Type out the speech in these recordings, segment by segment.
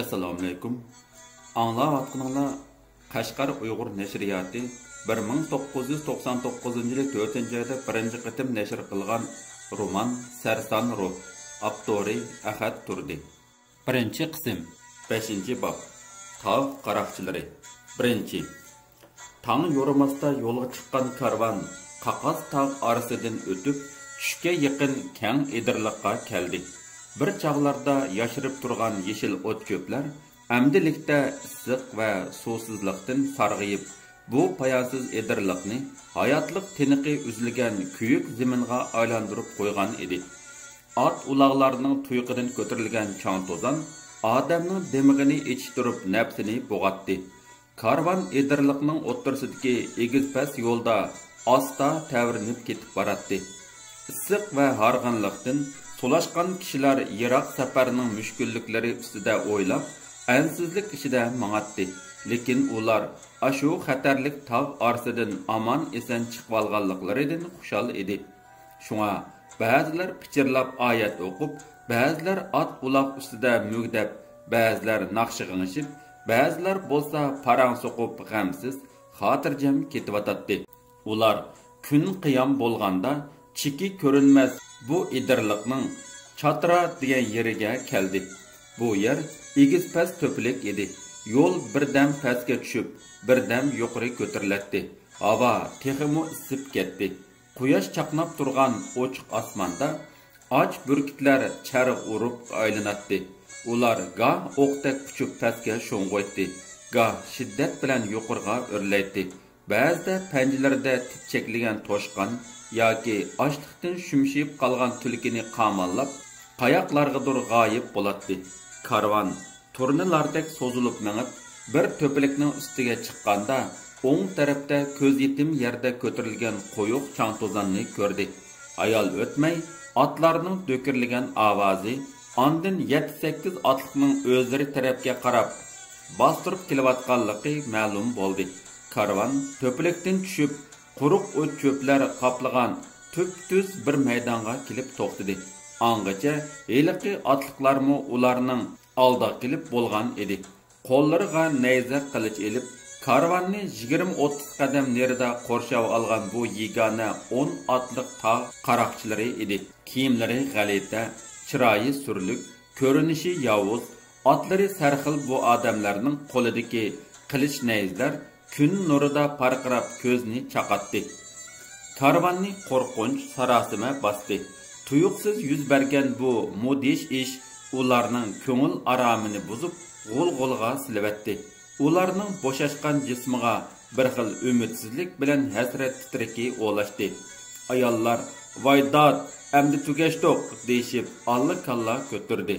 Assalamu alaykum. Anlayatqanlar Qashqar Uyg'ur nashriyati 1999-yil 4-oyda birinchi qitim nashr qilgan roman Sarson Ruh, avtori Ahad Turdi. Birinchi qism, 5-bob. Tog' qaroqchilari. Birinchi. Tang yo'rimasda yo'lga chiqqan karvon Qaqas tog' orasidan o'tib, tushga yaqin keng edirliqqa keldi. Bir chog'larda yashirib turgan yeshil o't ko'plar amdilikda issiq va suvsizlikdan sarg'ayib, bu poyasiz edirliqni hayotlik tiniqi uzilgan kuyuk zaminga aylantirib qo'ygan edi. Ot uloqlarning tuyqidan ko'tarilgan chang to'zon odamning demig'ini ichtirib nafsini bo'g'atdi. Karvon edirliqning o'ttirsidagi egiz-pas yo'lda asta tavrinib ketib boratdi. Issiq va harg'inlikdan Solashqan kishilar yiroq safarning mushkulliklari ustida o'ylab, ansizlik ichida mang'atdi. Lekin ular ashu xatarlik tog' orasidan aman esan chiqib olganliklaridan xushal edi. Shunga ba'zilar pichirlab oyat o'qib, ba'zilar ot uloq ustida mugdab, ba'zilar naqshi g'ingishib, ba'zilar bo'lsa parang so'qib g'amsiz, xotirjam ketib-o'tadi. Ular kun qiyam bo'lganda chiki ko'rinmas bu edirliqning Chatra degan yeriga keldi. Bu yer egiz-pas to'plik edi. Yo'l birdam pastga tushib, birdam yuqori ko'tariladi. Havo texmo isib ketdi. Quyosh chaqnab turgan ochiq osmonda och burkitlar charg' urib aylanadi. Ular goh o'qdek uchib pastga sho'ng'oydi, goh shiddat bilan yuqoriga o'rlaydi. Ba'zida panjalarda tipchaklagan toshqan yoki ochliqdan shumshib qolgan tulkini qamallab, qayoqlargadir g'oyib bo'ladi. Karvon turnilardek so'zilib mengib, bir to'plikning ustiga chiqqanda, o'ng tarafda ko'z yetim yerda ko'tarilgan qo'yuq chang to'zonni ko'rdi. Ayol o'tmay, otlarning do'kirilgan ovozi, ondan 7-8 otliqning o'zlari tarafga qarab bostirib kelayotganligi ma'lum bo'ldi. Karvon to'plikdan tushib, quruq o't cho'plar qoplagan tüp-tüz bir maydonga kelib to'xtadi. Angacha heliqi otliqlarmi ularning oldiga kelib bo'lgan edi. Qo'llariga nayza qilich elib, karvonni 20-30 qadam nerida qo'rshab olgan bu yigana 10 otliq tog' qaroqchilari edi. Kiyimlari g'alita, chiroyi surlik, ko'rinishi yovuz, otlari sarxil bu odamlarning qo'lidagi qilich nayzlar kun nurida parqirab ko'zni chaqatdi. Karvonni qo'rqinch sarosima bosdi. Tuyuqsiz yuz bergan bu mudish ish ularning ko'ngil aromini buzib, g'ul-g'ulga silvatdi. Ularning bo'shashgan jismiga bir xil umidsizlik bilan hasrat titriki o'lashdi. Ayollar "Voydod, endi tugashdiq" deyishib, alla-kalla ko'tirdi.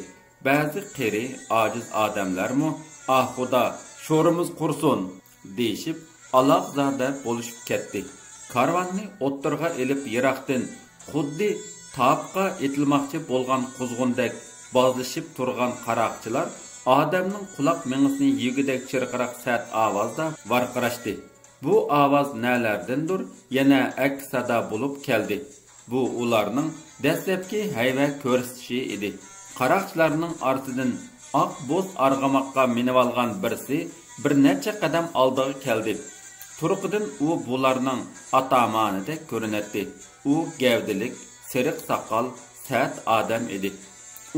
Ba'zi qeri, ojiz odamlarmi "Ah xudo, sho'rimiz qursin" deyishib, aloqzada bo'lishib ketdi. Karvonni o'ttirga elib yiroqdan xuddi topqa etilmoqchi bo'lgan quzg'undek bozlashib turgan qaroqchilar odamning quloq mengisini yegidek chirqiroq sat ovozda varqirashdi. Bu ovoz nalardandir yana aks sada bo'lib keldi. Bu ularning dastlabki hayva ko'rsatishi edi. Qaroqchilarning ortidan oq bo'z arg'amoqqa minib olgan birisi bir necha qadam oldiga keldi. Turqidan u bularning atamanidek ko'rinadi. U gavdilik, seriq soqol, sat odam edi.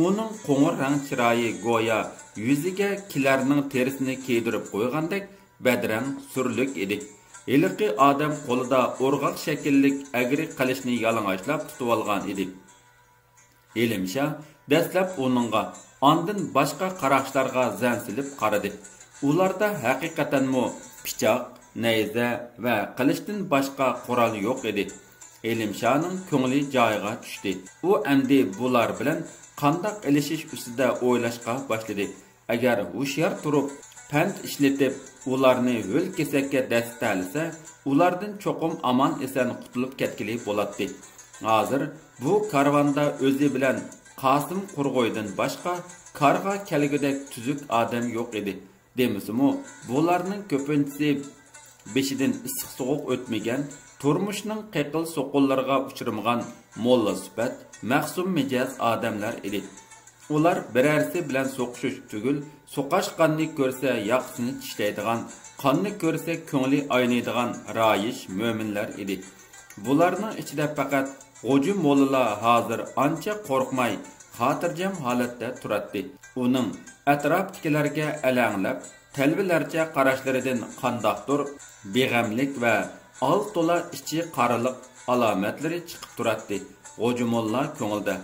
Uning qo'ng'ir rang chiroyi go'yo yuziga kilarning terisini kiydirib qo'ygandek badrang surlik edi. Heliqi odam qo'lida o'rg'oq shakllik agri qilichni yalang'ochlab tutib olgan edi. Elimsha dastlab uningga, ondan boshqa qaroqchilarga zansilib qaradi. Ularda haqiqatanmi pichoq, nayza va qilichdan boshqa qurol yo'q edi. Elimshaning ko'ngli joyiga tushdi. U endi bular bilan qandoq ilishish ustida o'ylashga boshladi. Agar hushyor turib, pand ishlatib, ularni ho'l kesakka dastalasa, ulardan cho'qim aman esan qutulib ketgili bo'ladi. Hozir bu karvonda o'zi bilan Qosim Qurg'oydan boshqa qarg'a kelgudek tuzuk odam yo'q edi. Demisimi, bularning ko'pinchisi beshidan issiq sovuq o'tmagan, turmushning qiqil so'qillariga uchirmagan molla sifat, ma'sum mijoz odamlar edi. Ular birersi bilan so'qishish tugul, so'qashqanni ko'rsa yaqsini tishlaydigan, qonni ko'rsa ko'ngli aynaydigan rayish mo'minlar edi. Bularning ichida faqat G'o'ji mo'llalar hozir ancha qo'rqmay, xotirjam holatda turadi. Uning atrofdagilarga alanglab, talvilarcha qarashlaridan qandoqdir beg'amlik va old to'la ichi qarilik alomatlari chiqib turadi. G'o'ji mo'lla ko'ngilda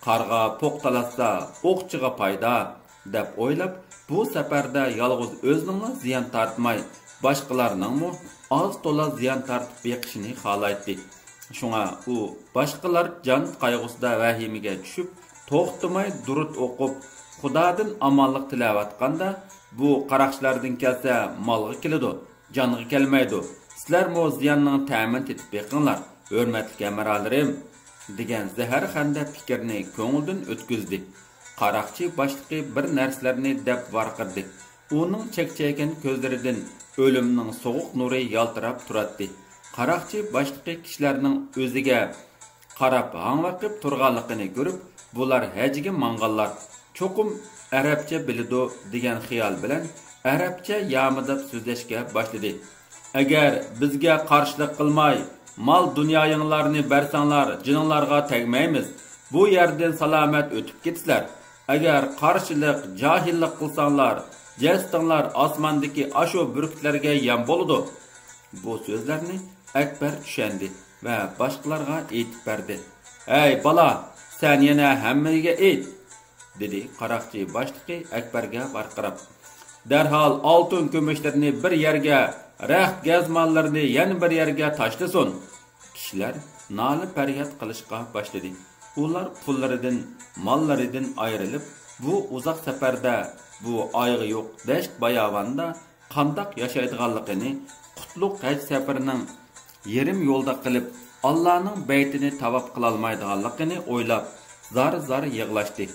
qarg'a po'qtalatsa o'qchiga payda deb o'ylab, bu safarda yolg'iz o'zining ziyon tortmay, boshqalarningmi oz to'la ziyon tortib beqishini xohlaydi. Shunga u boshqalar jon qayg'usida vahimaga tushib, to'xtamay durud o'qib, Xudodan omonlik tilayotganda, bu qaraqchilardan kelsa molga keladi, jonga kelmaydi. Sizlar mo ziyonning ta'min etib beqinglar, hurmatli amiralarim, degan zahar xanda fikrni ko'ngildan o'tkazdi. Qaraqchi boshliqi bir narsalarni deb varqirdi. Uning chekchaygan ko'zlaridan o'limning sovuq nuri yaltirab turadi. Qaraqchi boshliqi kishilarning o'ziga qarab hanglaqib turganligini ko'rib, bular hajiga manganlar, cho'qim arabcha biladi degan xiyol bilan arabcha yamidab so'zlashga boshladi. Agar bizga qarshilik qilmay, mal dunyoyinglarni bersanglar, jininglarga tegmaymiz. Bu yerdan salomat o'tib ketsizlar. Agar qarshilik, jahillik qilsanglar, jastinglar osmondagi asho burkutlarga yam bo'ladi. Bu so'zlarni Akbar tushundi va boshqalarga aytib berdi. "Ey bala, sen yana hammaga ayt", dedi qaraqchi boshliqi Akbarga varqirab. "Darhol oltin kumushlarni bir yerga, raxt gazmonlarni yana bir yerga tashlasin." Kishilar noli faryod qilishga boshladi. Ular pullaridan, mollaridan ayrilib, bu uzoq safarda, bu oyog'i yo'q dasht bayovonda qandoq yashaydiganligini, qutlug' haj safarining yerim yo'lda qilib, Allohning baytini tavob qila olmaydiganligini o'ylab, zar yig'lashdi.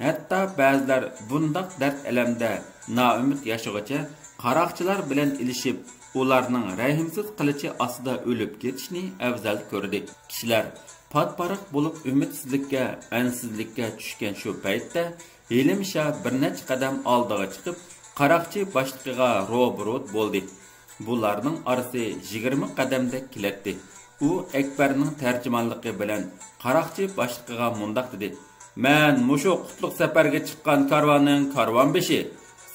Hatto ba'zilar bundoq dard alamda noumid yashag'icha qaroqchilar bilan ilishib, ularning rahimsiz qilichi ostida o'lib ketishni afzal ko'rdi. Kishilar patpariq bo'lib umidsizlikka, ansizlikka tushgan shu paytda Hilimsha bir necha qadam oldiga chiqib, qaroqchi boshliqiga ro'brot bo'ldi. Bularning orasi 20 qadamda keladi. U Akbarning tarjimonligi bilan qaroqchi boshliqiga mundaq dedi: "Men mushu qutlug' safarga chiqqan karvonning karvonbeshi.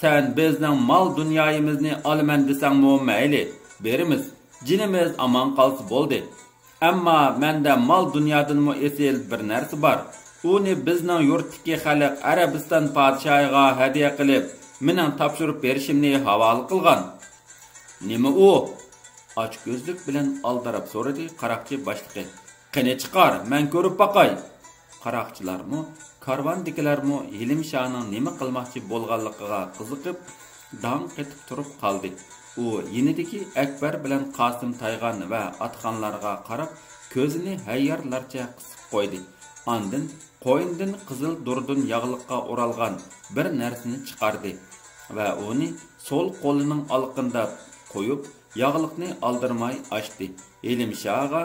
Sen bizning mol dunyoyimizni olaman desangmi mayli, berimiz. Jinimiz aman qolsa bo'ldi. Ammo menda mol dunyodanmi esil bir narsa bor. Uni bizning yurtdagi xalq Arabiston podshohiga hadiya qilib, mening topshirib berishimni havola qilgan." "Nima u?" och ko'zlik bilan aldarab so'radi qaroqchi boshliqi. "Qani chiqar, men ko'rib boqay." Qaroqchilarmi, karvondagilarmi Hilimshaning nima qilmoqchi bo'lganligiga qiziqib, dam qetib turib qoldi. U yinidagi Akbar bilan Qosim Taygan va atxonlarga qarab, ko'zini hayyorlarcha qisib qo'ydi. Ondan qo'yindan qizil durdan yog'liqqa o'ralgan bir narsani chiqardi va uni so'l qo'lining olqinda qo'yib, yog'liqni oldirmay ochdi. Hilimshaga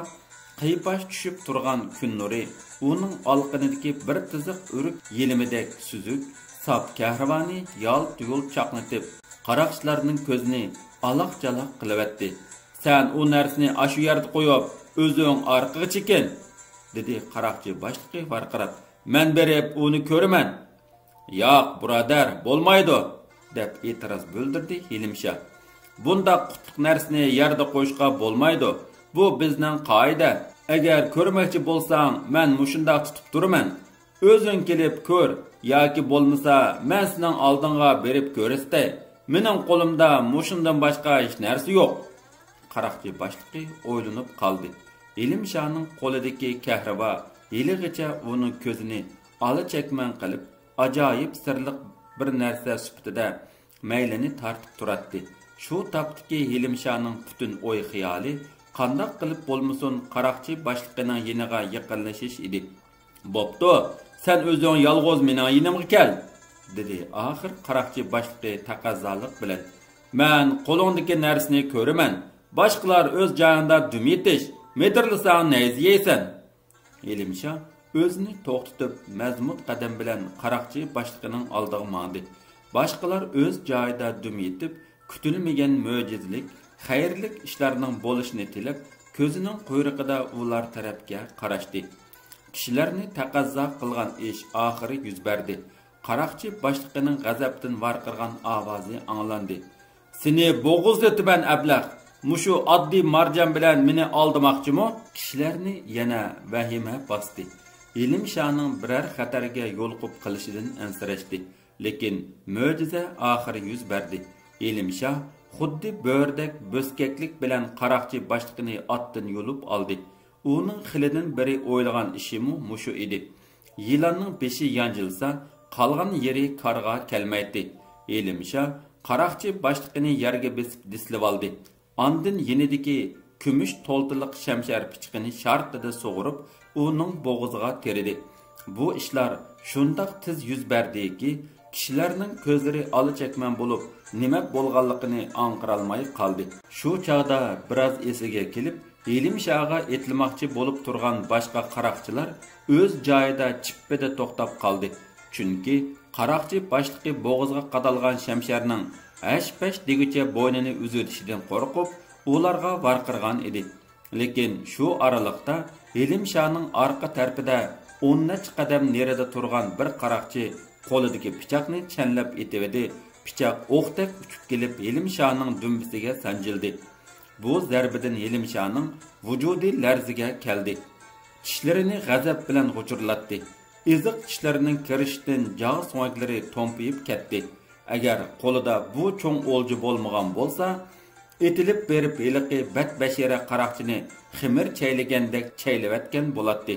qiypash tushib turgan kun nuri uning olqinidagi bir tiziq o'rik yelimidek suzuk, sap kahravoni yol-tuyul chaqnatib, qaroqchilarning ko'zini aloq-jaloq qilyapti. "Sen u narsani ashu yerda qo'yib, o'zing orqaga chekin", dedi qaroqchi boshliqi varqirab. "Men berib uni ko'raman." "Yo'q, birodar, bo'lmaydi", deb e'tiroz bildirdi Hilimsha. "Bunda qutlug' narsani yerda qo'yishga bo'lmaydi. Bu bizning qoida. Agar ko'rmoqchi bo'lsang, men mushunda tutib turaman. O'zing kelib ko'r yoki bo'lmasa, men sening oldingga berib ko'rsatay. Mening qo'limda mushundan boshqa hech narsa yo'q." Qaroqchi boshliqi o'ylanib qoldi. Hilimshaning qo'lidagi kahrava yiligacha uning ko'zini ola-chakman qilib, ajoyib sirliq bir narsa sifatida maylini tortib turadi. Shu topdiki Hilimshaning butun o'y xiyoli qandoq qilib bo'lmasin qaroqchi boshliqining yiniga yaqinlashish edi. "Bo'pti, sen o'zing yolg'iz mening yinimga kel", dedi oxir qaroqchi boshliqi taqozolik bilan. "Men qo'lingdagi narsani ko'raman. Boshqalar o'z joyida dum yetish, medirlasang nayz yeysan." Hilimsha o'zini to'xtatib mazmut qadam bilan qaroqchi boshliqining oldiga mangdi. Boshqalar o'z joyida dum yetib, kutilmagan mo'jizalik, xayrlik ishlarning bo'lishini tilab, ko'zining quyruqida ular tarafga qarashdi. Kishilarni taqozo qilgan ish oxiri yuz berdi. Qaroqchi boshliqining g'azabdan varqirgan ovozi anglandi. "Seni bo'g'izlataman ablah. Mushu oddiy marjon bilan meni oldirmoqchimi?" Kishilarni yana vahima bosdi. Ilimshoning biror xatarga yo'liqib qilishidan ansirashdi. Lekin mo'jiza oxiri yuz berdi. Ilimshoh xuddi bo'rdek bo'skaklik bilan qaroqchi boshliqini otdan yo'lib oldi. Uning xilidan biri o'ylagan ishimi mushu edi. Yilonning beshi yanjilsa, qolgan yeri qarga kelmaydi. Ilimshoh qaroqchi boshliqini yerga besib dislib oldi. Ondan yenidagi kumush to'ltiliq shamshar pichqini shartida sug'urib, uning bo'g'ziga teridi. Bu ishlar shundoq tiz yuz berdiki, kishilarning ko'zlari olachakman bo'lib, nima bo'lganligini anqirolmay qoldi. Shu chog'da biroz esiga kelib, Ilimshohga etilmoqchi bo'lib turgan boshqa qaroqchilar o'z joyida chippida to'xtab qoldi. Chunki qaroqchi boshliqi bo'g'izga qadalgan shamsharning ash-pash degicha bo'ynini uzitishidan qo'rqib, ularga varqirgan edi. Lekin shu aralıqda Ilimshohning orqa tarafida 10 qadam nerida turgan bir qaroqchi qo'lidagi pichoqni chanlab etibdi. Pichoq o'qdek uchib kelib Ilimshohning dumbisiga sanjildi. Bu zarbidan Ilimshohning vujudi larziga keldi. Tishlarini g'azab bilan g'uchurlatdi. Iziq tishlarining kirishdan jog' so'nglari to'mpiyib ketdi. Agar qo'lida bu cho'ng o'lji bo'lmagan bo'lsa, etilib berib heliqi badbashira qaroqchini ximir chaylagandek chaylayotgan bo'ladi.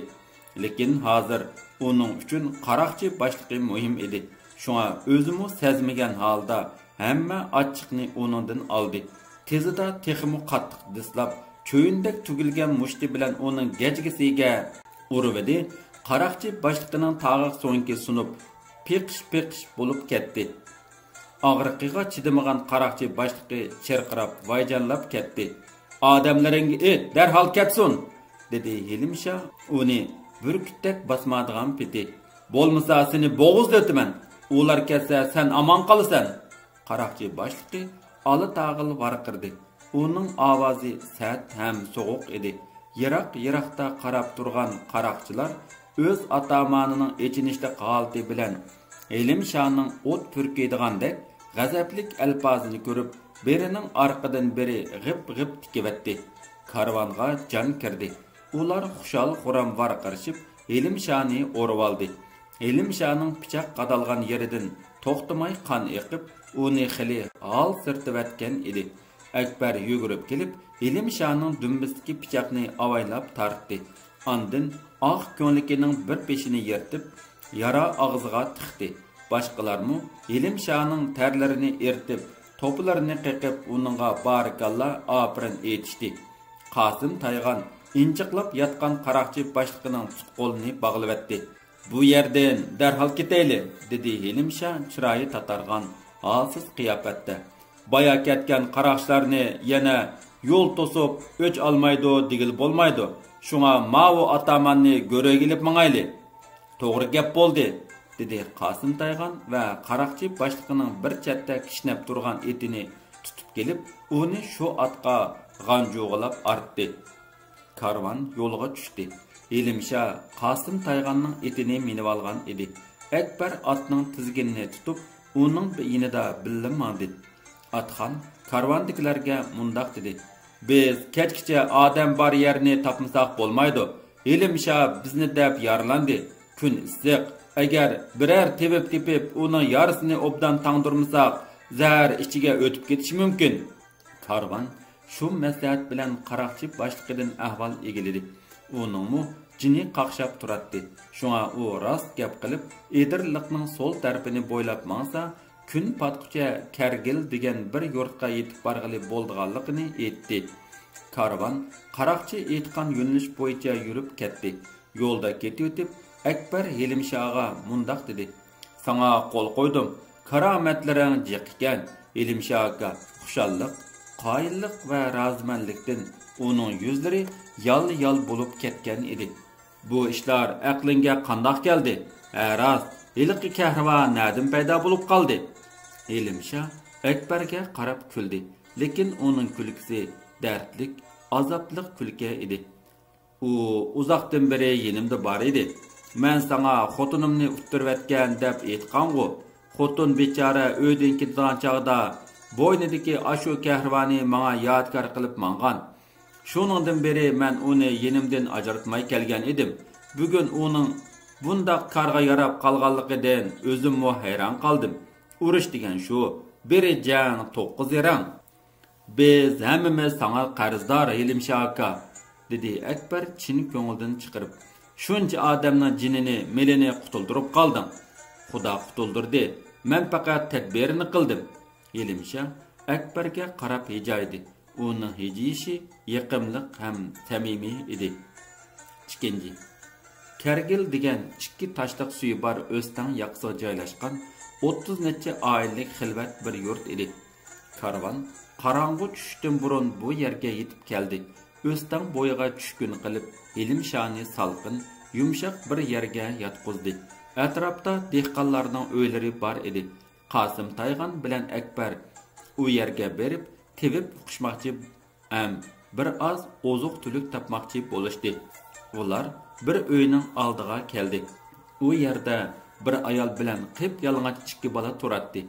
Lekin hozir uning uchun qaroqchi boshliqi muhim edi. Shunga o'zimi sezmagan holda hamma ochiqni uningdan oldi. Tezida texmi qattiq dislab, cho'yindek tugilgan mushti bilan uning gajgisiga uruvdi. Qaroqchi boshliqining tog'iq so'ngki sunib, piqish bo'lib ketdi. Og'riqiga chidamagan qaroqchi boshliqi cherqirab, vayjonlab ketdi. "Odamlaringga darhol ketsin!" dedi Ilimshoh uni burkutdek basmadigan peti. "Bo'lmasa seni bo'g'izlataman. Ular ketsa sen omon qolasan." Qaroqchi boshliqi ola tag'il varqirdi. Uning ovozi sat ham so'g'uq edi. Yiroq-yiroqda qarab turgan qaroqchilar o'z atamanining echinishli holati bilan Ilimshohning o't purkaydigandek g'azablik alfozini ko'rib, birining orqadan biri g'ip-g'ip tikivatdi. Karvonga jon kirdi. Ular xushal-xuram varqirishib, Ilimshohni o'rib oldi. Ilimshohning pichoq qadalgan yeridan to'xtamay qon eqib, uni xili hol sirtivatgan edi. Akbar yugurib kelib, Ilimshohning dumbisidagi pichoqni avaylab tortdi. Ondan oq ko'nlikining bir peshini yirtib, yara og'ziga tiqdi. Boshqalarmi Ilimshohning terlarini eritib, to'plarini qiqib, uningga barakallah opirin aytishdi. Qosim Taygan inchiqlab yotgan qaroqchi boshliqining qo'lini bog'lavatdi. "Bu yerdan darhol ketayli", dedi Ilimshoh chiroyi tatargan, holsiz qiyofatda. "Boya ketgan qaroqchilarni yana yo'l to'sib o'ch olmaydi, digil bo'lmaydi. Shunga ma'vu atamanni go'ragilib mangayli." "To'g'ri gap bo'ldi", dedi Qosim Taygan va qaroqchi boshliqining bir chetda kishnab turgan etini tutib kelib, uni shu otga g'anjug'ilab artdi. Karvon yo'lga tushdi. Ilimshoh Qosim Tayganning etini minib olgan edi. Akbar otning tizginini tutib, uning yonida billa mandi. Atxon karvondagilarga mundoq dedi: "Biz kechgacha odam bor yerni topmasak bo'lmaydi. Ilimshoh bizni deb yarlandi. Kun issiq. Agar biror tepib uni yarısini obdan tangdirmasak, zar ichiga o'tib ketishi mumkin." Karvon shu maslahat bilan qaroqchi boshliqidan ahvol egildi. Uningmi jini qaqshab turadi. Shunga u rost gap qilib, Edirliqning so'l tarafini bo'ylab mangsa, kun patqucha Kargil degan bir yurtga yetib borg'ili bo'lganligini aytdi. Karvon qaroqchi aytgan yo'nalish bo'yicha yurib ketdi. Yo'lda ketib, Akbar Ilimshohga mundoq dedi: "Sana qo'l qo'ydim. Karomatlaring jiq ekan." Ilimshohga xushalliq, qoyillik va rozimanlikdan uning yuzlari yal-yal bo'lib ketgan edi. Bu ishlar aqlingga qandoq keldi? Rost, iliqi kahravan nadim paydo bo'lib qoldi. Elimsha Akbarga qarab kuldi, lekin uning kulgisi dardlik, azobliq kulgi edi. U uzoqdan beri yenimda bor edi. Men sana xotinimni uttirvatgan deb aytqan-ku. Xotin bechora uydan ketgan chog'da bo'ynidagi ashu kahravani menga yodgor qilib mangan. Shuningdan beri men uni yenimdan ajratmay kelgan edim. Bugun uning bundaq qarga yarab qolganligidan o'zimmo hayron qoldim. Urush degan shu, biri jang 9 yarang. Biz hammamiz sana qarzdor Ilimsha aka, dedi Akbar chin ko'ngildan chiqarib. Shuncha odamning jinini, melini qutuldirib qolding. Xudo qutuldirdi. Men faqat tadbirini qildim. Ilimsha Akbarga qarab hijaydi. Uning hijishi yiqimliq ham samimiy edi. Ikkinchi. Kargil degan ikki tashliq suyi bor o'stan yaqsa joylashgan 30 necha oilik xilvat bir yurt edi. Karvon qorong'u tushishdan burun bu yerga yetib keldi. O'stan bo'yiga tushkun qilib, Ilimshani salqin, yumshoq bir yerga yotqizdi. Atrofda dehqonlarning uylari bor edi. Qosim Taygan bilan Akbar u yerga berib, tevib uqishmoqchi bir oz oziq-tulik topmoqchi bo'lishdi. Ular bir uyning oldiga keldi. U yerda bir ayol bilan qip-yalang'och ikki bola turardi.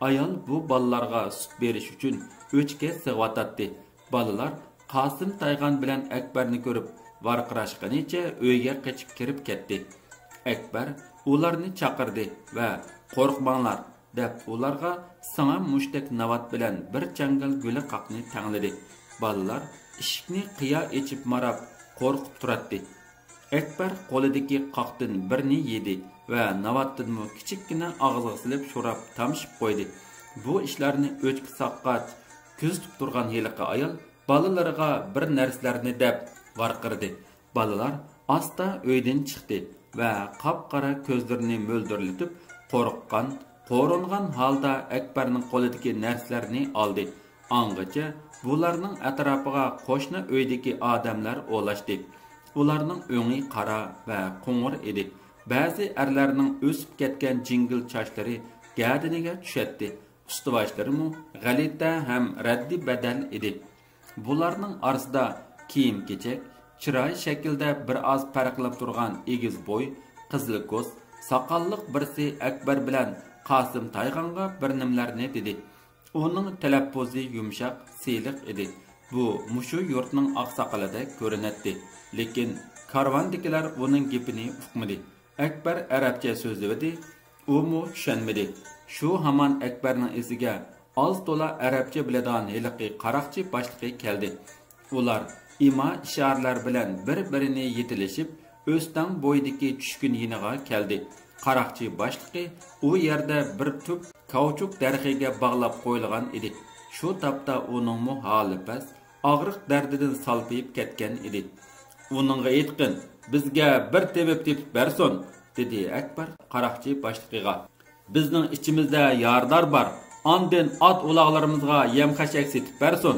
Ayol bu bolalarga sut berish uchun o'chga sig'vatadi. Bolalar Qosim Taygan bilan Akbarni ko'rib, varqirashganicha uyga qochib kirib ketdi. Akbar ularni chaqirdi va qo'rqmanglar deb ularga sana mushtak navat bilan bir changal guli qaqni tangladi. Bolalar eshikni qiya echib marab qo'rqib turardi. Akbar qo'lidagi qaqdan birini yedi va navatdanmi kichikkina og'ziga silib sho'rab tamshib qo'ydi. Bu ishlarni o'chki saqqat kuzatib turgan heliqi ayol bolalarga bir narsalarni deb varqirdi. Bolalar asta uydan chiqdi va qop-qora ko'zlarini mo'ldirlatib, qo'rqqan, qo'ringan holda Akbarning qo'lidagi narsalarni oldi. Angacha bularning atrofiga qo'shni uydagi odamlar o'lashdi. Ularning o'ngi qora va qo'ng'ir edi. Ba'zi erlarning o'sib ketgan jingil sochlari gadiniga tushadi. Ustivoshlari g'alita ham raddi badal edi. Bularning orasida kiyim-kechak, chiroy shaklda bir oz farqlab turgan egiz bo'y, qizil ko'z, soqolliq birsi Akbar bilan Qosim Taygonga bir nimlarni dedi. Uning talaffuzi yumshoq, siyliq edi. Bu mushu yurtning oqsoqolida ko'rinadi. Lekin karvandagilar uning gapini uqmadi. Akbar arabcha so'zladi, u mu tushunmadi. Shu hamon Akbarning esiga oz to'la arabcha biladigan heliqi qaroqchi boshlig'i keldi. Ular ima ishoralar bilan bir-birini yetilishib, o'stan bo'yidagi tushkun yiniga keldi. Qaroqchi boshlig'i u yerda bir tup kauchuk darxiga bog'lab qo'yilgan edi. Shu topda uning holi pas, og'riq dardidan salpiyib ketgan edi. Uningga aytqin, bizga bir tepib bersin, dedi Akbar qaroqchi boshlig'iga. Bizning ichimizda yordar bor. Ondan ot uloqlarimizga yem-xashak setib bersin.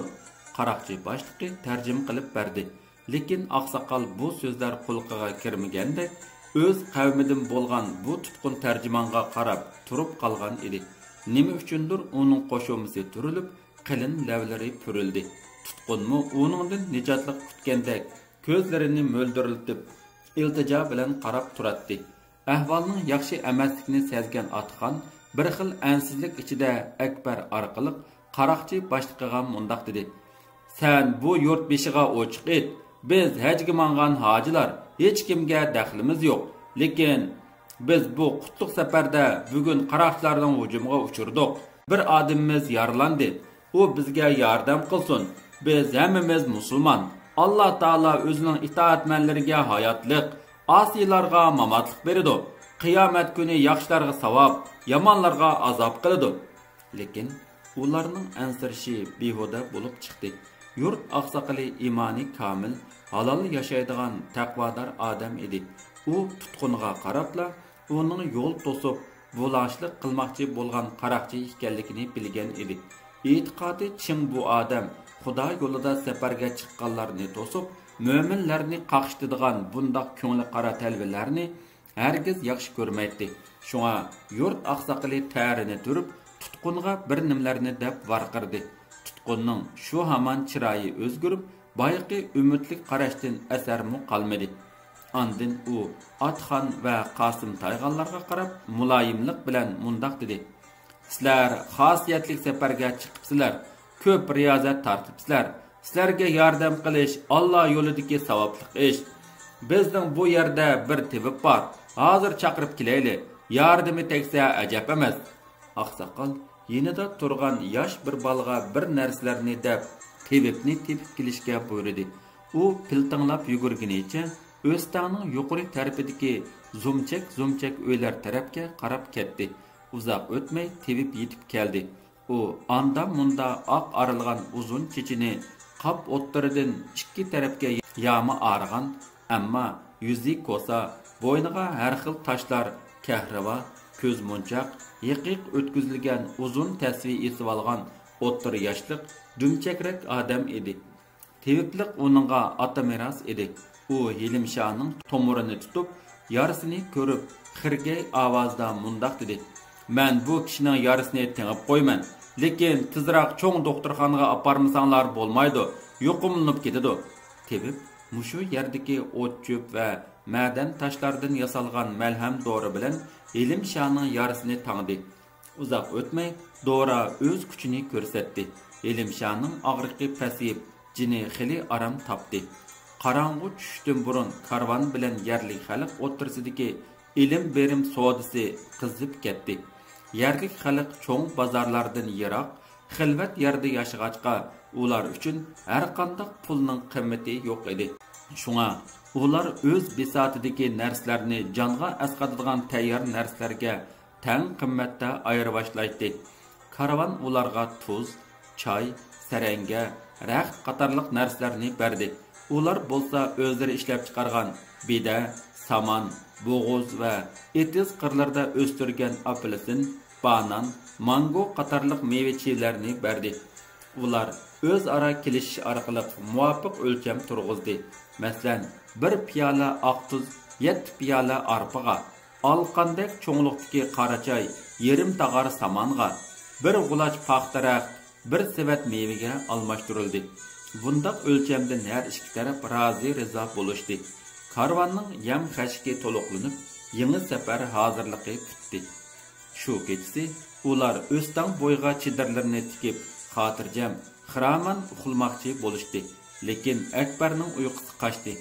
Qaroqchi boshlig'i tarjima qilib berdi. Lekin oqsoqol bu so'zlar qulqiga kirmaganda o'z qavmidan bo'lgan bu tutqun tarjimonga qarab turib qolgan edi. Nima uchundir uning qo'shimisi turilib, qalin lavlari purildi. Tutqunmi uningdan nijotlik kutgandek ko'zlarini mo'ldirlatib, iltijo bilan qarab turardi. Ahvolning yaxshi emasligini sezgan Atxon bir xil ansizlik ichida Akbar orqali qaroqchi boshlig'iga mundoq dedi: "Sen bu yurt beshiga ochiq et. Biz hajga mangan hojilar hech kimga daxlimiz yo'q. Lekin biz bu qutlug' safarda bugun qaroqchilarning hujumiga uchirdik. Bir odamimiz yaralandi. U bizga yordam qilsin. Biz hammamiz musulmon. Allah Taala o'zining itoatmanlariga hayotlik, osiylarga mamotlik beradi. Qiyomat kuni yaxshilarga savob, yomonlarga azob qiladi." Lekin ularning ansirishi behuda bo'lib chiqdi. Yurt oqsoqoli imoni komil, halol yashaydigan taqvodor odam edi. U tutqunga qarabla uning yo'l to'sib, bo'lashlik qilmoqchi bo'lgan qaroqchi ekanligini bilgan edi. E'tiqodi chin bu odam Xudo yo'lida safarga chiqqanlarni to'sib, Möminlarni qaqıştırdigan bundaq ko'ngli qara talvalarni hargiz yaxshi ko'rmaydi. Shunga yurt aqsaqili tarini turib, tutqunga bir nimlarni deb varqirdi. Tutqunning shu hamon chiroyi o'zgarib, bayqi umidlik qarashdan asarmu qolmadi. Andin u Atxon va Qosim Tayğanlarga qarab muloyimlik bilan mundaq dedi: "Sizlar xosiyatli safarga chiqibsizlar, ko'p riyozat tortibsizlar. Sizlarga yordam qilish Alloh yo'lidagi savobli ish. Bizning bu yerda bir tevib bor. Hozir chaqirib kelayli. Yordami tegsa ajab emas." Oqsoqol yenida turgan yosh bir balga bir narsalarni deb tevibni tepib kelishga buyurdi. U piltinglab yugurgunicha O'stanning yuqori tarafidagi zumchak uylar tarafga qarab ketdi. Uzoq o'tmay tevib yetib keldi. U anda munda oq arilgan uzun chechini qop o'ttiridan ikki tarafga yami arg'an, ammo yuzi ko'sa, bo'yniga har xil toshlar, kahrava, ko'z munchoq, yiqiq o'tkazilgan uzun tasvir esib olgan o'ttir yoshliq, dumchakrak odam edi. Teviblik uningga ota meros edi. U Hilimshaning tomirini tutib, yarısini ko'rib, xirgay ovozda mundaq dedi: "Men bu kishining yarısini tengib qo'yman, lekin tezroq cho'ng doktorxonaga aparmasanglar bo'lmaydi, yo'qimlanib ketadi." Tevib mushu yerdagi o't cho'p va madan toshlardan yasalgan malham dori bilan Hilimshaning yarısini tangdi. Uzoq o'tmay dora o'z kuchini ko'rsatdi. Hilimshaning og'riqi pasayib, jini xili aram topdi. Qarang'u tushishdan burun karvon bilan yerlik xalq o'ttirsidagi ilm berim savdisi qizib ketdi. Yerlik xalq cho'ng bozorlardan yiroq, xilvat yerda yashag'achqa ular uchun har qanday pulning qimmati yo'q edi. Shunga ular o'z bisotidagi narsalarni jonga asqatadigan tayyor narsalarga tang qimmatda ayirboshlaydi. Karvon ularga tuz, choy, saranga, raxt qatorliq narsalarni berdi. Ular bo'lsa o'zlari ishlab chiqargan beda, saman, bo'g'oz va etiz qirlarda o'stirgan apelsin, banan, mango qatorliq meva-chevalarni berdi. Ular o'zaro kelishish orqali muvofiq o'lcham turg'izdi. Masalan, bir piyola oq tuz 7 piyola arpaga, olqandek cho'ngliqdagi qora choy yarim tag'ar samonga, bir g'ulach paxtarax, bir sevat mevaga almashtirildi. Bundaq o'lchamdan har ikki taraf rozi rizo bo'lishdi. Karvonning yam xashki to'liqlanib, yangi safar hozirligi bitdi. Shu kechasi ular o'stan bo'yga chidirlarni tikib, xotirjam, xiraman uxlamoqchi bo'lishdi. Lekin Akbarning uyqusi qochdi.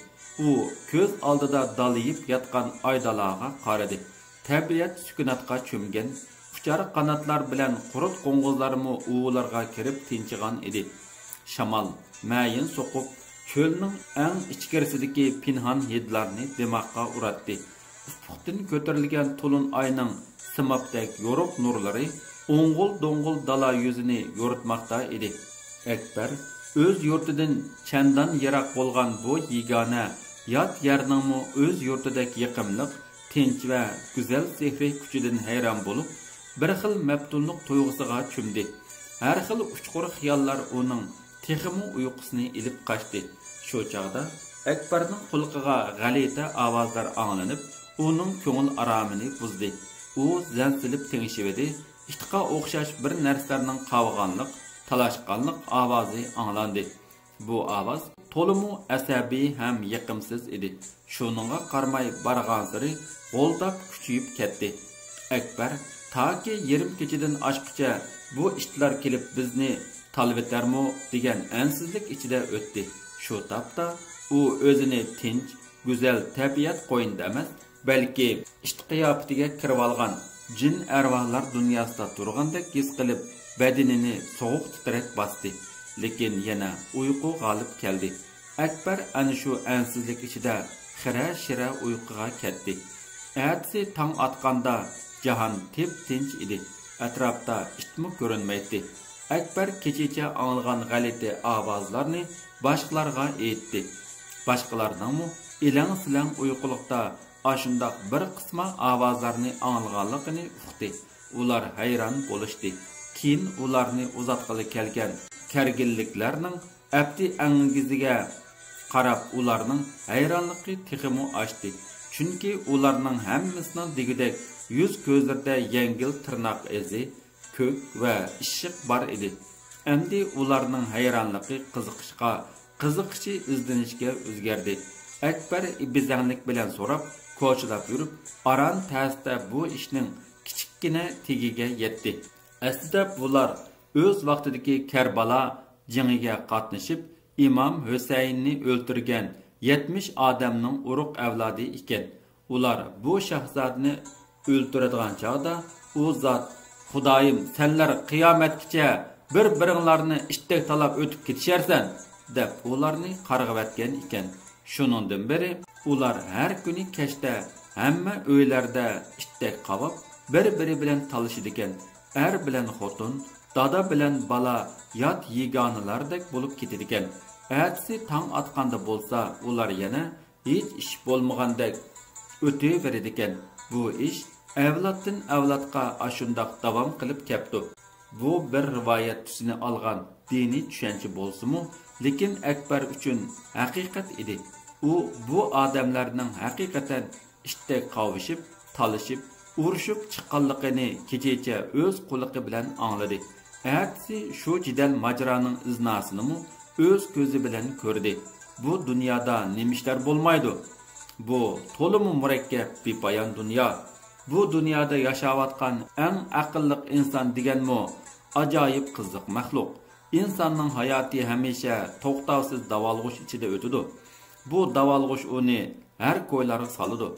U ko'z oldida daliyib yotgan oydalaga qaradi. Tabiat sukunatga cho'mgan, uchar qanotlar bilan qurut qo'ng'izlarmi ularga kirib tinchigan edi. Shamol mayin so'qib, cho'lning eng ichkarisidagi pinhon hidlarni dimoqqa uratdi. Ufqdan ko'tarilgan to'lin oyning simabdek yorug' nurlari o'ng'ul-do'ng'ul dala yuzini yoritmoqda edi. Akbar o'z yurtidan chandan yiroq bo'lgan bu yigona yot yerning o'z yurtidek yiqimliq, tinch va go'zal sehriy kuchidan hayron bo'lib, bir xil mabtunlik tuyg'usiga cho'mdi. Har xil uchqur xiyollar uning texmi uyqusini ilib qochdi. Shu chog'da Akbarning qulqiga g'alita ovozlar anglanib, uning ko'ngil aromini buzdi. U zansilib tingishibdi. Itqa o'xshash bir narsalarning qavg'anliq, talashqanliq ovozi anglandi. Bu ovoz to'limu asabiy ham yiqimsiz edi. Shuningga qaramay barg'ansiri g'o'ldab kuchayib ketdi. Akbar toki yarim kechadan oshqicha bu ishlar kelib bizni talvetarmu degan ansizlik ichida o'tdi. Shu topda u o'zini tinch, go'zal tabiat qo'yinda emas, balki ishqiyofatiga kirib olgan jin arvohlar dunyosida turgandek his qilib, badanini sovuq titrak bosdi. Lekin yana uyqu g'olib keldi. Akbar ana shu ansizlik ichida xira-shira uyquga ketdi. Ertasi tong otganda jahon tip-tinch edi. Atrofda itmi ko'rinmaydi. Akbar kechicha anglagan g'alati ovozlarni boshqalarga aytdi. Boshqalarning ilang-silang uyquliqda ashundoq bir qisma ovozlarni anglaganligini uqdi. Ular hayron bo'lishdi. Keyin ularni uzatqili kelgan kargilliklarning abdi angiziga qarab ularning hayronligi texmo oshdi. Chunki ularning hammasining digidek yuz ko'zlarda yengil tirnoq izi, ko'k va ishiq bor edi. Endi ularning hayronligi qiziqishi izlanishga o'zgardi. Akbar ibizanlik bilan so'rab, ko'chilab yurib, aran ta'sida bu ishning kichikkina tegiga yetdi. Aslida bular o'z vaqtidagi Karbala jangiga qatnashib, İmam Hüseyinni o'ltirgan 70 odamning urug' avlodi ekan. Ular bu shahzodni o'ltiradigan chog'da u zot Xudoyim, senlar qiyomatgacha bir-biringlarni ishtek talab o'tib ketisharsan deb ularni qarg'avatgan ekan. Shuningdan beri ular har kuni kechda hamma uylarda ishtek qavab bir-biri bilan talishidi ekan. Er bilan xotin, dada bilan bala yot yegonalardek bo'lib ketadi ekan. Ertasi tong atqanda bo'lsa, ular yana hech ish bo'lmagandek o'taveradi ekan. Bu ish avloddan avlodga ashundoq davom qilib kelibdi. Bu bir rivoyat tusini olgan diniy tushuncha bo'lsa-mu, lekin Akbar uchun haqiqat edi. U bu odamlarning haqiqatan ishtek qavishib, talishib, urushib chiqqanligini kechacha o'z quliqi bilan angladi. Ertasi shu jidal majroning iznasini o'z ko'zi bilan ko'rdi. Bu dunyoda nima ishlar bo'lmaydi. Bu to'liq murakkab bepoyon dunyo. Bu dunyoda yashayotgan eng aqlli inson deganmi ajoyib qiziq maxluq. İnsanning hayoti hamisha to'xtovsiz davolg'ish ichida o'tadi. Bu davolg'ish uni har ko'ylarga soladi.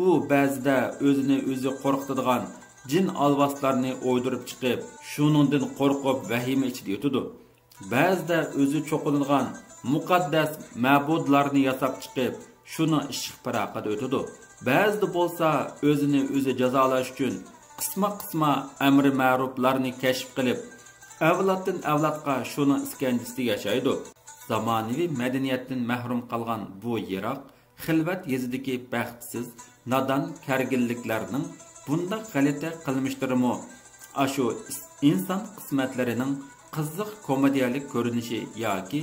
U ba'zida o'zini o'zi qo'rqitadigan jin alvaslarni o'ydirib chiqib, shuningdan qo'rqib vahima ichida o'tadi. Ba'zida o'zi cho'qinilgan muqaddas ma'budlarni yasab chiqib, shuni ishqparaqada o'tadi. Ba'zida bo'lsa o'zini o'zi jazolash uchun qisma amri ma'ruflarni kashf qilib, avloddan avlodga shuni iskanjisida yashaydi. Zamonaviy madaniyatdan mahrum qolgan bu yiroq xilvat yezidagi baxtsiz nadan kargilliklarning bunda g'alati qilmishdirmi? Ashu inson qismatlarining qiziq komediyalik ko'rinishi yoki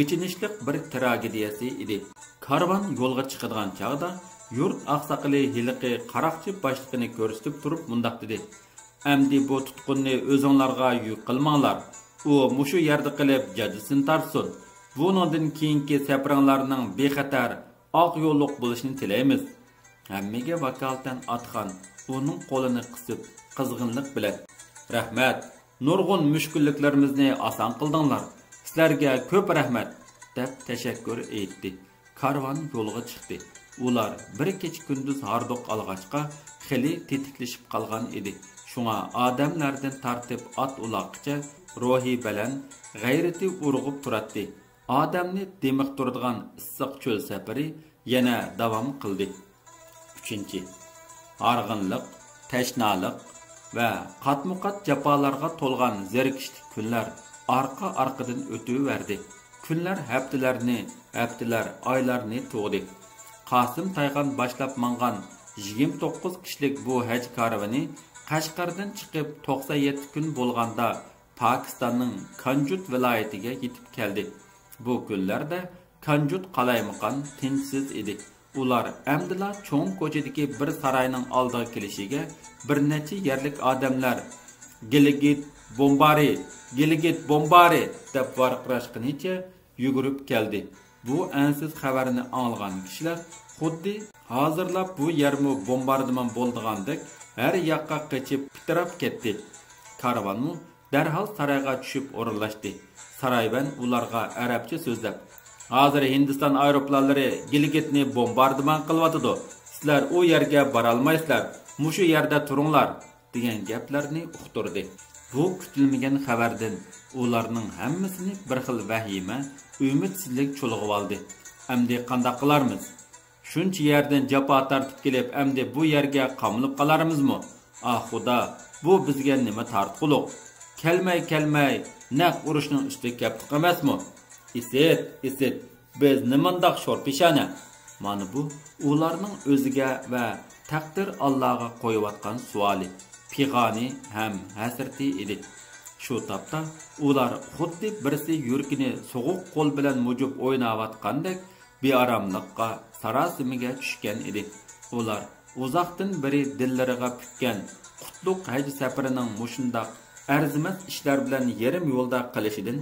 echinishlik bir tragediyasi edi. Karvon yo'lga chiqadigan chog'da yurt oqsoqli hiliqi qaroqchi boshlig'ini ko'rsatib turib mundoq dedi: "Amdi bu tutqunni o'zinglarga yuk qilmanglar. U mushu yerda qilib jazosini tortsin. Buningdan keyingi safaringlarning bexatar oq yo'lliq bo'lishini tilaymiz." Hammaga vakolatan Atxon uning qo'lini qisib qizg'inlik bilan: "Rahmat, nurg'un mushkulliklarimizni oson qildinglar. Sizlarga ko'p rahmat" deb tashakkur etdi. Karvon yo'lga chiqdi. Ular bir kecha kunduz hardoq olg'achqa xili tetiklashib qolgan edi. Shunga odamlardan tartib ot uloqcha ruhi bilan g'ayrati urg'ib turadi. Odamni demiq turadigan issiq cho'l safari yana davom qildi. 3. Arg'inliq, tashnalik va qatmuqat jafolarga to'lgan zerikishli kunlar orqa-orqadan o'taverdi. Kunlar haftalar oylarni to'g'di. Qasim Tayxon boshlab mangan 29 kishilik bu haj karvoni Qashqardan chiqib 97 kun bo'lganda Pokistonning Kanjut viloyatiga yetib keldi. Bu kunlarda Kanjut qalaymiqan tinchsiz edi. Ular amdila cho'ng ko'chadagi bir saroyning oldiga kelishiga bir necha yerlik odamlar Gilgit bombari deb varqirashqanicha yugurib keldi. Bu ansiz xabarni anglagan kishilar xuddi hozirlab bu yermi bombardimon bo'ldigandek har yoqqa qochib pitirab ketdi. Karvonmu darhol saroyga tushib o'rinlashdi. Saroyban ularga arabcha so'zlab: "Hozir Hindiston aeroplanlari Gilgitni bombardimon qilyotidi. Sizlar u yerga bora olmaysizlar. Mushu yerda turinglar" degan gaplarni uqtirdi. Bu kutilmagan xabardan ularning hammasini bir xil vahima, umidsizlik cho'lg'ib oldi. Endi qanday qilarmiz? Shuncha yerdan jafo tortib kelib, endi bu yerga qamlib qolarmizmi? Ah Xudo, bu bizga nima tortquliq? Kelmay naq urushning ustiga keldik emasmi? Isit, biz nimandoq sho'rpishana? Mana bu ularning o'ziga va taqdir Allohga qo'yayotgan savoli, pig'oni ham hasrati edi. Shu topda ular xuddi birisi yurkini so'g'uq qo'l bilan mujib o'ynayotgandek bearamlıqqa, sarosimiga tushgan edi. Ular uzoqdan beri dillariga pukkan qutlug' haj safarining mushundaq arzimas ishlar bilan yarim yo'lda qilishidan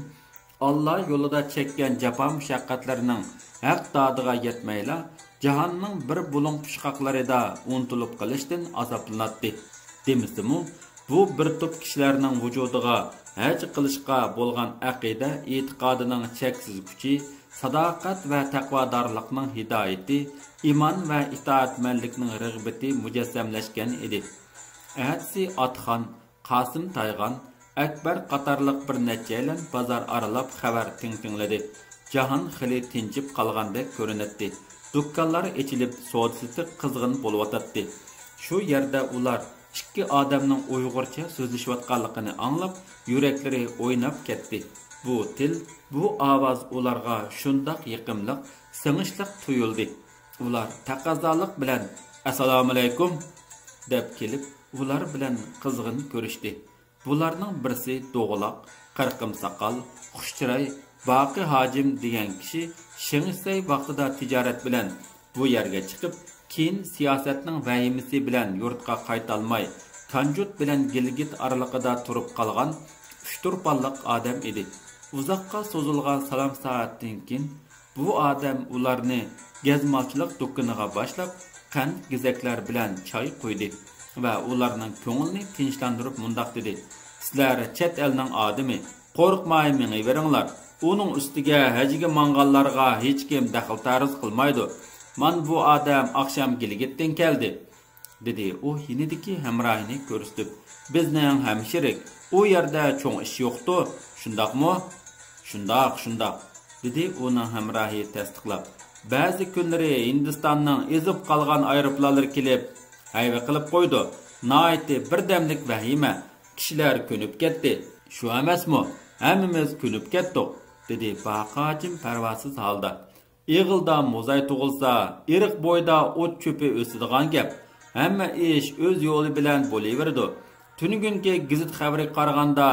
Allah yo'lida chekkan jafo mushaqqatlarning haq dodiga yetmayla jahonning bir bulung pushqoqlarida unutilib qilishdan azoblanadi. Demisimu bu bir to'p kishilarning vujudiga haj qilishga bo'lgan aqida e'tiqodining cheksiz kuchi, sadoqat va taqvodorlikning hidoyati, iymon va itoatmanlikning rag'bati mujassamlashgan edi. Әтsi Atxon, Qasim Tayğan, Akbar qatarlıq bir neçəylə bazar aralab xəbər tintinlədi. Cahan xili tinchib qalğandek görünətdi. Dükkanlar içilib, soğudsızlıq qızğın bolwatatdi. Şu yerdə ular ikki adamning Uyg'urcha so'zlashayotganligini anglab, yurakları o'ynab ketdi. Bu til, bu ovoz ularga shundoq yiqimliq, singishliq tuyuldi. Ular taqozolik bilan "Assalomu alaykum" deb kelib, ular bilan qizg'in ko'rishdi. Bularning birisi Doğulaq, qirqim saqal, xushchiroy, Baqi Hajim degan kishi Shingsay vaqtida tijorat bilan bu yerga chiqib, keyin siyosatning vahimasi bilan yurtga qaytolmay, Kanjut bilan Gilgit oralig'ida turib qolgan ushturpanliq odam edi. Uzoqqa so'zilgan salom soatdan keyin bu odam ularni gazmoqchilik do'koniga boshlab, qand gizaklar bilan choy qo'ydi va ularning ko'nglini tinchlantirib mundoq dedi: "Sizlar chet elning odami, qo'rqmay mengayveringlar. Uning ustiga hajiga manganlarga hech kim daxl tarz qilmaydi. Man bu odam oqshom Gilgitdan keldi" dedi. U yinidagi hamrohini ko'rsatib, "Bizning hamshirik, u yerda cho'ng ish yo'qdi, shundaqmi?" "Shundoq" dedi uning hamrohi tasdiqlab. "Ba'zi kunlari Hindistonning ezib qolgan aeroplanlari kelib, hayva qilib qo'ydi. Naiti birdamlik vahima, kishilar ko'nib ketdi. Shu emasmi? Hammamiz ko'nib ketdik" dedi Baqajim parvasiz holda. "Ig'ilda muzay tug'ilsa, iriq bo'yda o't cho'pi o'sadigan gap. Hamma ish o'z yo'li bilan bo'laveradi. Tunugungi gazet xabari qaraganda,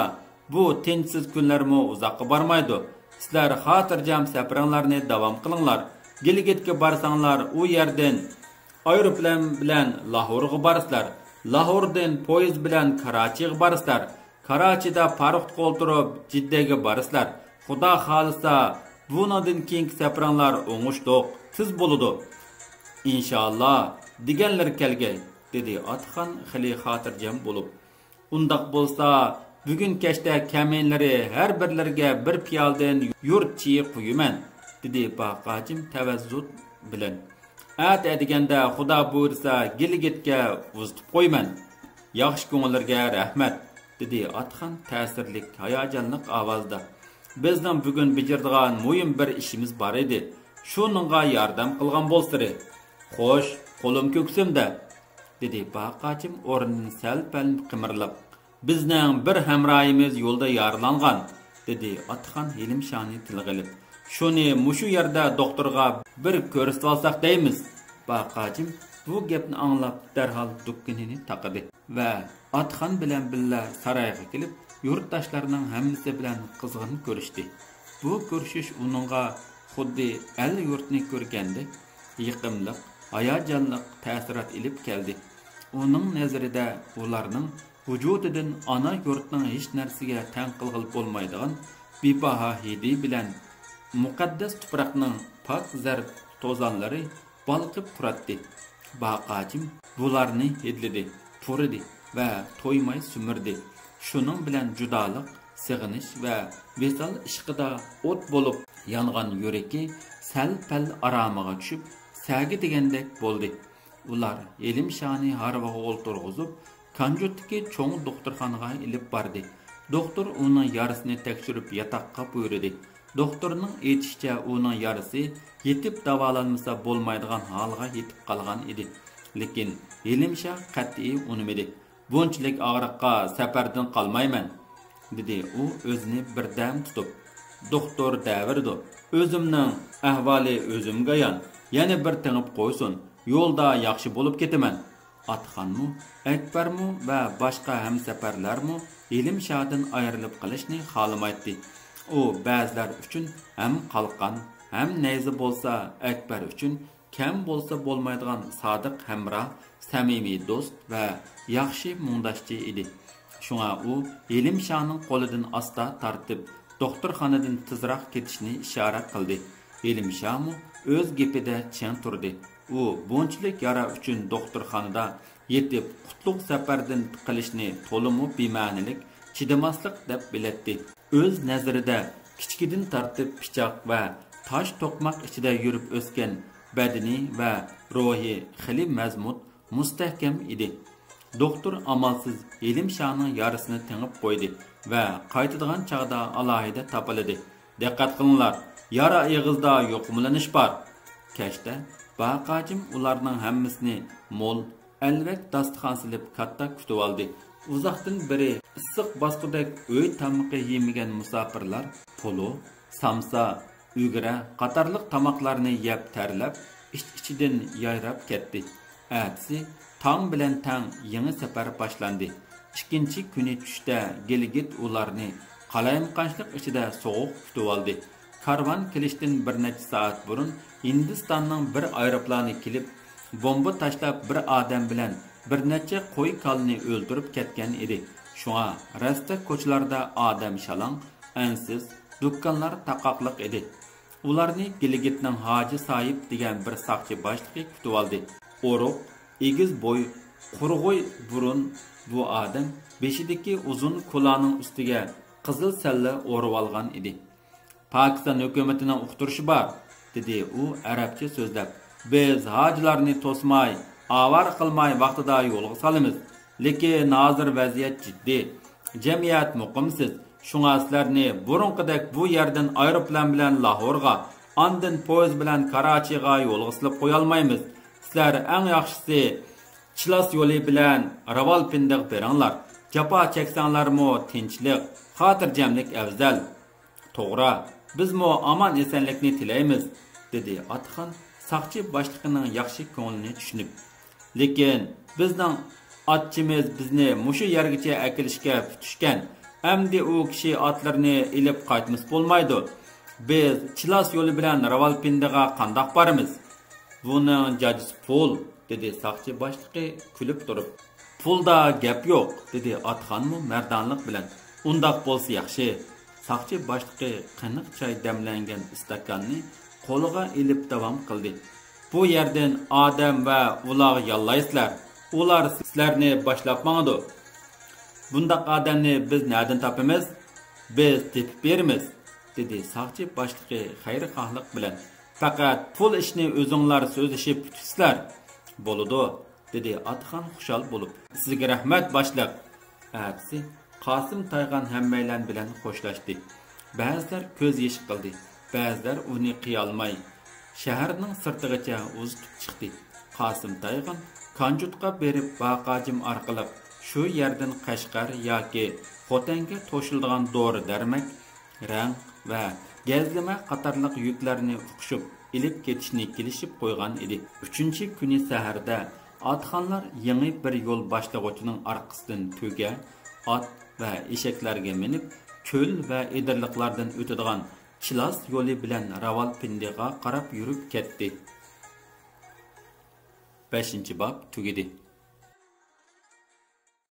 bu tinchsiz kunlarmi uzoqqa bormaydi. Sizlar xotirjam safaringlarni davom qilinglar. Gilgitga borsanglar, u yerdan aeroplan bilan Lahorga borsizlar. Lahordan poyezd bilan Karachiga borsizlar. Karachida parxtga o'tirib Jiddaga borsizlar. Xudo xolisa, bundan keyingi safaringlar o'ngishliq, tiz bo'ladi. Inshaalloh" deganlar kelgay, dedi Atxon xili xotirjam bo'lib. "Undaq bo'lsa, bugun kechda kaminlari har birlariga bir piyoldan yurt chiy qo'yaman" dedi Baqajim tavazzut bilan. "At deganda Xudo buyursa Gilgitga uzitib qo'yman. Yaxshi ko'ngillarga rahmat" dedi Atxon ta'sirli, hayajonli ovozda. "Bizning bugun bijirdigan muhim bir ishimiz bor edi. Shuningga yordam qilgan bo'lsiri." "Xo'sh, qo'lim ko'ksimda" dedi Baqajim o'rnidan sal-pal qimirlab. "Bizning bir hamroyimiz yo'lda yaralangan" dedi Atxon Hilimshani tilg'ilib. "Shuni mushu yerda doktorga bir ko'rsatib olsak deymiz." Baqajim bu gapni anglab darhol dukkanini taqidi va Atxon bilan billa saroyga kelib, yurtdoshlarining hammasi bilan qizg'in ko'rishdi. Bu ko'rishish uningga xuddi el yurtni ko'rgandek yiqimliq, hayajonli ta'sirot ilib keldi. Uning nazarida ularning vujudidan ana yurtning hech narsaga tang qilg'il bo'lmaydigan bebaho hidi bilan muqaddas tuproqning pok zarb to'zonlari balqib turadi. Baqajim bularni hidlidi, turidi va to'ymay sumirdi. Shuning bilan judolik, sig'inish va vesal ishqida o't bo'lib yongan yuragi sal-pal aromiga tushib, sagi degandek bo'ldi. Ular Hilimshani harvaga o'ltirg'izib, Kanjutdagi cho'ng doktorxonaga ilib bordi. Doktor uning yarasini tekshirib yotoqqa buyurdi. Doktorning aytishicha, uning yarasi yetib davolanmasa bo'lmaydigan holga yetib qolgan edi. Lekin Hilimsha qat'iy unimidi. "Bunchalik og'riqqa safardan qolmayman" dedi u o'zini birdam tutib. Doktor davirdi: "O'zimning ahvoli o'zimga yon. Yana bir tingib qo'ysin. Yo'lda yaxshi bo'lib ketaman." Atxonmi, Akbarmi va boshqa hamsafarlarmi Hilimshadan ayrilib qolishni xohlamaydi. U ba'zilar uchun ham qalqon, hem neyzi bolsa Akbar uchun kam bolsa bo'lmaydigan sodiq hamroh, samimiy do'st va yaxshi mungdashchi edi. Shunga u Elimshaning qo'lidan asta tortib, doktorxonadan tezroq ketishni ishora qildi. Elimshamu o'z gapida chin turdi. U bunchalik yara uchun doktorxonada yetib qutlug' safardan qilishni to'limu bema'nilik, chidamaslik deb biletdi. O'z nazarida kichkidan tortib pichoq va tosh to'qmoq ichida yurib o'sgan badani va ruhi xili mazmut, mustahkam edi. Doktor amalsiz Elimshaning yarasini tengib qo'ydi va qaytadigan chog'da alohida topildi. Diqqat qilinglar, yara eg'izda yo'qmilanish bor. Kashda Baqajim ularning hammasini mo'l, alvak dasturxon silib katta kutib oldi. Uzoqdan beri issiq bosqidek uy tamuqi yemagan musofirlar polo, samsa, ugra qatorliq tamoqlarni yeb tarlab, ichidan yayrab ketdi. Atsi tong bilan tang yangi safar boshlandi. Ikkinchi kuni tushda Gilgit ularni qalayimqanchlik ichida sovuq kutib oldi. Karvan kelishdan bir necha soat burun Hindistonning bir aeroplani kelib, bomba tashlab bir odam bilan bir necha qo'y kalni o'ldirib ketgan edi. Shunga rasta ko'chalarda odam shalong, ansiz, do'konlar taqoqliq edi. Ularni Gilgitning Hoji Soyib degan bir soqchi boshlig'i kutib oldi. O'roq, egiz bo'y, qurg'oy burun bu odam beshidagi uzun kulaning ustiga qizil salla o'rib olgan edi. Pokiston hukumatining uqtirishi bor, dedi u arabcha so'zlab. Biz hojilarni to'smay, avar qilmay vaqtida yo'lga solamiz. Lekin hozir vaziyat jiddiy. Jamiyat muqimsiz. Shunga sizlarni burunqidek bu yerdan aeroplan bilan Lahorga, ondan poyezd bilan Karachiga yo'lga silib qo'ya olmaymiz. Sizlar eng yaxshisi Chilas yo'li bilan Rawalpindiga beringlar. Jafo cheksanglarmi tinchlik, xotirjamlik afzal. To'g'ri, bizmo amon esenlikni tilaymiz, dedi Atxon saqchi boshlig'ining yaxshi ko'nglini tushunib. Lekin bizning otchimiz bizni mushu yergacha akilishga tutishgan. Endi u kishi otlarni ilib qaytmas bo'lmaydi. Biz Chilas yo'li bilan Rawalpindiga qandoq boramiz? Buning jajisi pul, dedi saqchi boshlig'i kulib turib. Pulda gap yo'q, dedi Atxonmu mardonlik bilan. Undaq bo'lsa yaxshi. Saqchi boshlig'i qiniq choy damlangan istakanni qo'liga ilib davom qildi. Bu yerdan odam va ular yollaysizlar. Ular sizlarni boshlab mangdi. Bundaq odamni biz nerdan topamiz? Biz tepib beramiz, dedi saqchi boshlig'i xayrixohlik bilan. Faqat pul ishni o'zinglar so'zlashib tutsizlar. Bo'ladi, dedi Atxon xushal bo'lib. Sizga rahmat boshliq. Atsi Qosim Taygan hammaylar bilan xo'shlashdi. Ba'zilar ko'z yesh qildi, ba'zilar uni qiyolmay shaharning sirtigacha uzib chiqdi. Qosim Taygan Kanjutga berib Baqajim orqali shu yerdan Qashqar yoki Xotanga to'shiladigan dori darmak, rang va gazlama qatorliq yuklarni uqishib ilib ketishni kelishib qo'ygan edi. 3-kuni saharda Atxonlar yangi bir yo'l boshlag'uchining orqasidan to'ga, ot va eshaklarga minib, ko'l va edirliqlardan o'tadigan Chilas yo'li bilan Rawalpindiga qarab yurib ketdi. 5-bob tugadi.